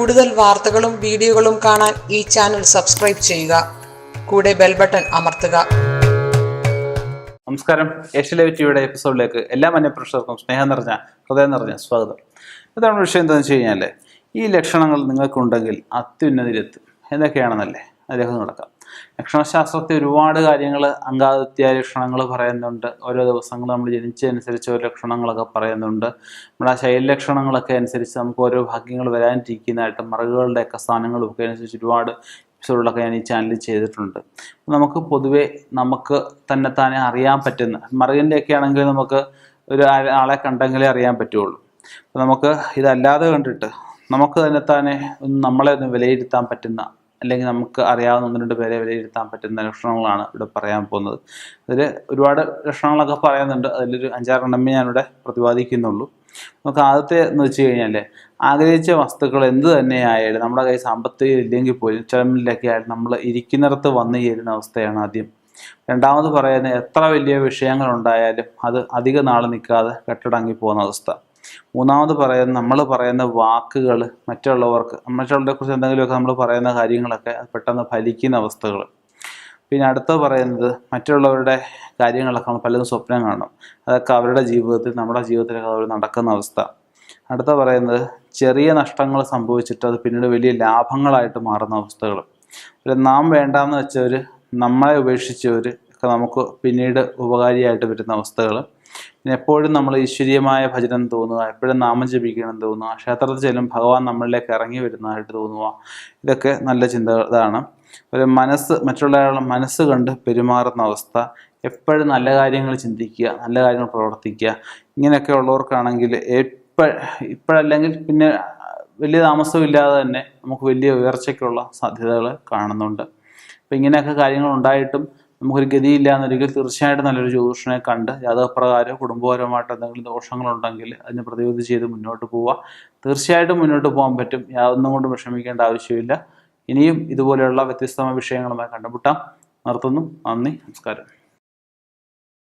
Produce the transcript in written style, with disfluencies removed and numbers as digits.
കൂടുതൽ വാർത്തകളും വീഡിയോകളും കാണാൻ ഈ ചാനൽ സബ്സ്ക്രൈബ് ചെയ്യുക. കൂടെ ബെൽ ബട്ടൺ അമർത്തുക. നമസ്കാരം. ഏഷ്യ ലൈവ് ടിവിയുടെ എപ്പിസോഡിലേക്ക് എല്ലാ മാന്യപ്രേക്ഷകർക്കും ഹൃദയം നിറഞ്ഞ സ്വാഗതം. ഇതാണ് വിഷയം എന്താണെന്ന് വെച്ച് കഴിഞ്ഞാൽ, ഈ ലക്ഷണങ്ങൾ നിങ്ങൾക്കുണ്ടെങ്കിൽ അത്യുന്നതിലെത്തും എന്തൊക്കെയാണെന്നല്ലേ അതിലേക്ക് നടക്കാം. ലക്ഷണശാസ്ത്രത്തിൽ ഒരുപാട് കാര്യങ്ങൾ, അംഗാതിഥ്യ ലക്ഷണങ്ങൾ പറയുന്നുണ്ട്. ഓരോ ദിവസങ്ങൾ നമ്മൾ ജനിച്ചതനുസരിച്ച് ഓരോ ലക്ഷണങ്ങളൊക്കെ പറയുന്നുണ്ട്. നമ്മുടെ ആ ശൈലക്ഷണങ്ങളൊക്കെ അനുസരിച്ച് നമുക്ക് ഓരോ ഭാഗ്യങ്ങൾ വരാനിരിക്കുന്നതായിട്ട് മറുകളുടെയൊക്കെ സ്ഥാനങ്ങളും ഒക്കെ അനുസരിച്ച് ഒരുപാട് എപ്പിസോഡുകളൊക്കെ ഞാൻ ഈ ചാനലിൽ ചെയ്തിട്ടുണ്ട്. നമുക്ക് പൊതുവെ നമുക്ക് തന്നെത്താനെ അറിയാൻ പറ്റുന്ന മറുകിൻ്റെയൊക്കെ ആണെങ്കിൽ നമുക്ക് ഒരു ആളെ കണ്ടെങ്കിലേ അറിയാൻ പറ്റുള്ളൂ. അപ്പോൾ നമുക്ക് ഇതല്ലാതെ കണ്ടിട്ട് നമുക്ക് തന്നെത്താനെ നമ്മളെ ഒന്ന് വിലയിരുത്താൻ പറ്റുന്ന, അല്ലെങ്കിൽ നമുക്ക് അറിയാവുന്ന ഒന്ന് രണ്ട് പേരെ വിലയിരുത്താൻ പറ്റുന്ന ലക്ഷണങ്ങളാണ് ഇവിടെ പറയാൻ പോകുന്നത്. അതിൽ ഒരുപാട് ലക്ഷണങ്ങളൊക്കെ പറയുന്നുണ്ട്. അതിലൊരു 5-6 ഞാനിവിടെ പ്രതിപാദിക്കുന്നുള്ളൂ. നമുക്ക് ആദ്യത്തെ എന്ന് വെച്ച് കഴിഞ്ഞാൽ, ആഗ്രഹിച്ച വസ്തുക്കൾ എന്ത് തന്നെയായാലും നമ്മുടെ കയ്യിൽ സാമ്പത്തികം ഇല്ലെങ്കിൽ പോലും ചിലമിലൊക്കെ ആയാലും നമ്മൾ ഇരിക്കുന്നിടത്ത് വന്നു ചേരുന്ന അവസ്ഥയാണ് ആദ്യം. രണ്ടാമത് പറയുന്നത്, എത്ര വലിയ വിഷയങ്ങളുണ്ടായാലും അത് അധിക നാൾ നിൽക്കാതെ കെട്ടടങ്ങി പോകുന്ന അവസ്ഥ. മൂന്നാമത് പറയുന്നത്, നമ്മൾ പറയുന്ന വാക്കുകൾ മറ്റുള്ളവരെ കുറിച്ച് എന്തെങ്കിലുമൊക്കെ നമ്മൾ പറയുന്ന കാര്യങ്ങളൊക്കെ പെട്ടെന്ന് ഫലിക്കുന്ന അവസ്ഥകൾ. പിന്നെ അടുത്ത പറയുന്നത്, മറ്റുള്ളവരുടെ കാര്യങ്ങളൊക്കെ നമ്മൾ പലതും സ്വപ്നം കാണും, അതൊക്കെ അവരുടെ ജീവിതത്തിൽ നമ്മുടെ ജീവിതത്തിലൊക്കെ അവർ നടക്കുന്ന അവസ്ഥ. അടുത്ത പറയുന്നത്, ചെറിയ നഷ്ടങ്ങൾ സംഭവിച്ചിട്ട് അത് പിന്നീട് വലിയ ലാഭങ്ങളായിട്ട് മാറുന്ന അവസ്ഥകൾ. നാം വേണ്ടാന്ന് വെച്ചവർ, നമ്മളെ ഉപേക്ഷിച്ചവർ ഒക്കെ നമുക്ക് പിന്നീട് ഉപകാരിയായിട്ട് വരുന്ന അവസ്ഥകൾ. പിന്നെ എപ്പോഴും നമ്മൾ ഈശ്വരീയമായ ഭജനം തോന്നുക, എപ്പോഴും നാമം ജപിക്കണം തോന്നുക, ക്ഷേത്രത്തിൽ ചെല്ലും ഭഗവാൻ നമ്മളിലേക്ക് ഇറങ്ങി വരുന്നതായിട്ട് തോന്നുക. ഇതൊക്കെ നല്ല ചിന്തകളാണ്. ഒരു മറ്റുള്ളവരുടെ മനസ്സ് കണ്ട് പെരുമാറുന്ന അവസ്ഥ, എപ്പോഴും നല്ല കാര്യങ്ങൾ ചിന്തിക്കുക, നല്ല കാര്യങ്ങൾ പ്രവർത്തിക്കുക. ഇങ്ങനെയൊക്കെ ഉള്ളവർക്കാണെങ്കിൽ ഇപ്പോഴല്ലെങ്കിൽ പിന്നെ വലിയ താമസമില്ലാതെ തന്നെ നമുക്ക് വലിയ ഉയർച്ചയ്ക്കുള്ള സാധ്യതകൾ കാണുന്നുണ്ട്. അപ്പം ഇങ്ങനെയൊക്കെ കാര്യങ്ങൾ ഉണ്ടായിട്ടും നമുക്കൊരു ഗതിയില്ല എന്നൊരിക്കൽ തീർച്ചയായിട്ടും നല്ലൊരു ജ്യോതിഷനെ കണ്ട് ജാതകപ്രകാരം കുടുംബപരമായിട്ട് എന്തെങ്കിലും ദോഷങ്ങളുണ്ടെങ്കിൽ അതിന് പ്രതിവിധി ചെയ്ത് മുന്നോട്ട് പോവുക. തീർച്ചയായിട്ടും മുന്നോട്ട് പോകാൻ പറ്റും. യാതൊന്നും കൊണ്ടും വിഷമിക്കേണ്ട ആവശ്യമില്ല. ഇനിയും ഇതുപോലെയുള്ള വ്യത്യസ്തമായ വിഷയങ്ങളുമായി കണ്ടുമുട്ടാം. നിർത്തുന്നു. നന്ദി, നമസ്കാരം.